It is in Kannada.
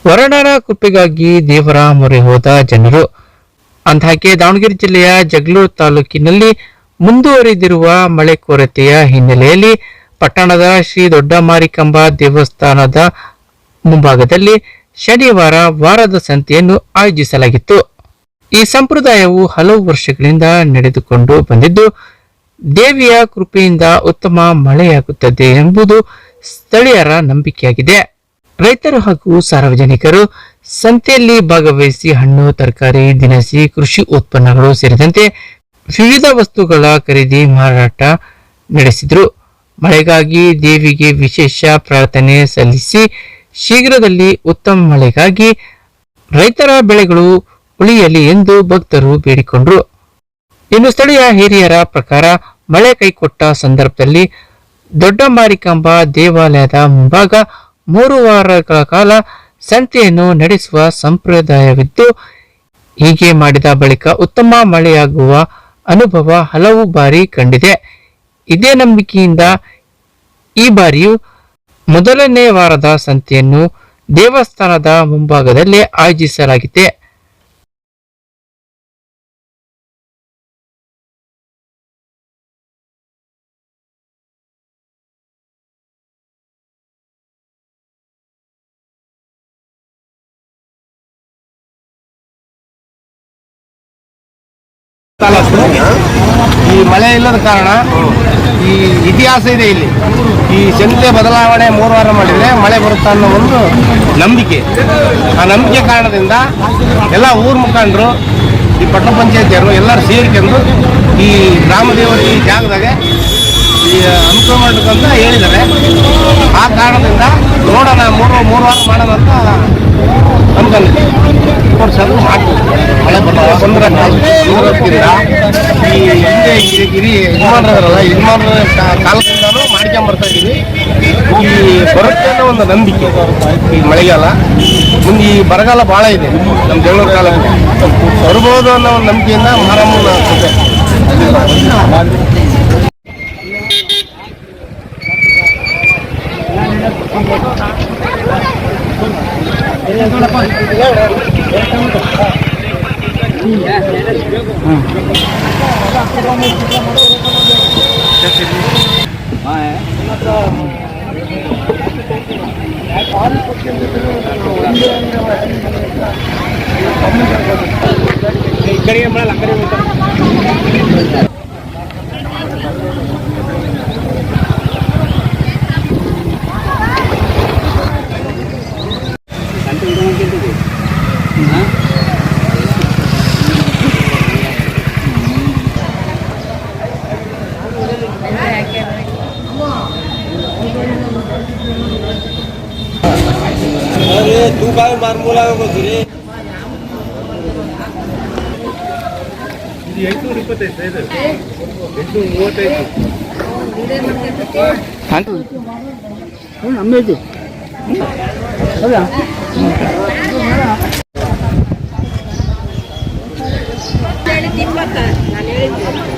ವರಡರ ಕೃಪೆಗಾಗಿ ದೇವರ ಮೊರೆ ಹೋದ ಜನರು. ಅಂದಹಾಗೆ ದಾವಣಗೆರೆ ಜಿಲ್ಲೆಯ ಜಗಳೂರು ತಾಲೂಕಿನಲ್ಲಿ ಮುಂದುವರಿದಿರುವ ಮಳೆ ಕೊರತೆಯ ಹಿನ್ನೆಲೆಯಲ್ಲಿ ಪಟ್ಟಣದ ಶ್ರೀ ದೊಡ್ಡ ಮಾರಿಕಾಂಬ ದೇವಸ್ಥಾನದ ಮುಂಭಾಗದಲ್ಲಿ ಶನಿವಾರ ವಾರದ ಸಂತೆಯನ್ನು ಆಯೋಜಿಸಲಾಗಿತ್ತು. ಈ ಸಂಪ್ರದಾಯವು ಹಲವು ವರ್ಷಗಳಿಂದ ನಡೆದುಕೊಂಡು ಬಂದಿದ್ದು, ದೇವಿಯ ಕೃಪೆಯಿಂದ ಉತ್ತಮ ಮಳೆಯಾಗುತ್ತದೆ ಎಂಬುದು ಸ್ಥಳೀಯರ ನಂಬಿಕೆಯಾಗಿದೆ. ರೈತರು ಹಾಗೂ ಸಾರ್ವಜನಿಕರು ಸಂತೆಯಲ್ಲಿ ಭಾಗವಹಿಸಿ ಹಣ್ಣು, ತರಕಾರಿ, ದಿನಸಿ, ಕೃಷಿ ಉತ್ಪನ್ನಗಳು ಸೇರಿದಂತೆ ವಿವಿಧ ವಸ್ತುಗಳ ಖರೀದಿ ಮಾರಾಟ ನಡೆಸಿದ್ರು. ಮಳೆಗಾಗಿ ದೇವಿಗೆ ವಿಶೇಷ ಪ್ರಾರ್ಥನೆ ಸಲ್ಲಿಸಿ ಶೀಘ್ರದಲ್ಲಿ ಉತ್ತಮ ಮಳೆಗಾಗಿ ರೈತರ ಬೆಳೆಗಳು ಉಳಿಯಲಿ ಎಂದು ಭಕ್ತರು ಬೇಡಿಕೊಂಡ್ರು. ಇನ್ನು ಸ್ಥಳೀಯ ಹಿರಿಯರ ಪ್ರಕಾರ ಮಳೆ ಕೈಕೊಟ್ಟ ಸಂದರ್ಭದಲ್ಲಿ ದೊಡ್ಡ ಮಾರಿಕಾಂಬ ದೇವಾಲಯದ ಮುಂಭಾಗ 3 ವಾರಗಳ ಕಾಲ ಸಂತೆಯನ್ನು ನಡೆಸುವ ಸಂಪ್ರದಾಯವಿದ್ದು, ಹೀಗೆ ಮಾಡಿದ ಬಳಿಕ ಉತ್ತಮ ಮಳೆಯಾಗುವ ಅನುಭವ ಹಲವು ಬಾರಿ ಕಂಡಿದೆ. ಇದೇ ನಂಬಿಕೆಯಿಂದ ಈ ಬಾರಿಯೂ ಮೊದಲನೇ ವಾರದ ಸಂತೆಯನ್ನು ದೇವಸ್ಥಾನದ ಮುಂಭಾಗದಲ್ಲೇ ಆಯೋಜಿಸಲಾಗಿದೆ. ಈ ಮಳೆ ಇಲ್ಲದ ಕಾರಣ ಈ ಇತಿಹಾಸ ಇದೆ. ಇಲ್ಲಿ ಈ ಸಂತೆ ಬದಲಾವಣೆ 3 ವಾರ ಮಾಡಿದರೆ ಮಳೆ ಬರುತ್ತಾ ಅನ್ನೋ ಒಂದು ನಂಬಿಕೆ. ಆ ನಂಬಿಕೆ ಕಾರಣದಿಂದ ಎಲ್ಲ ಊರ ಮುಖಂಡರು, ಈ ಪಟ್ಟಣ ಪಂಚಾಯತಿಯರು ಎಲ್ಲರೂ ಸೇರಿಕೊಂಡು ಈ ಗ್ರಾಮ ದೇವತೆ ಜಾಗದಾಗೆ ಈ ಅನುಕೂಲ ಮಾಡಬೇಕಂತ ಹೇಳಿದ್ದಾರೆ. ಆ ಕಾರಣದಿಂದ ನೋಡೋಣ 3 ವಾರ ಮಾಡೋಣ ಅಂತ ಅನ್ಕೊಂಡಿದ್ದೆ. ಮಾಡ್ತೀವಿ. ಮಳೆ ಬಂದ್ರೆ ಈ ಹಿಂದೆ ಗಿರಿ ಯಜಮಾನರಲ್ಲ, ಯಜಮಾನರ ಕಾಲದಿಂದಲೂ ಮಾಡ್ಕೊಂಬರ್ತಾ ಇದ್ದೀವಿ. ಈ ಬರುತ್ತೆ ಅನ್ನೋ ಒಂದು ನಂಬಿಕೆ. ಈ ಮಳೆಗಾಲ ಮುಂದೆ ಈ ಬರಗಾಲ ಭಾಳ ಇದೆ ನಮ್ಮ ಜಗಳೂರು ಕಾಲಕ್ಕೆ ಬರ್ಬೋದು ಅನ್ನೋ ಒಂದು ನಂಬಿಕೆಯಿಂದ ಮಾರಮ್ಮನ ಕೃಪೆ. तू काय मारमूला रे 825 ನಮ್ಮೇದು ಹೌದಾ ಹೇಳಿದ್ದು 20 ನಾನು ಹೇಳಿದ್ದು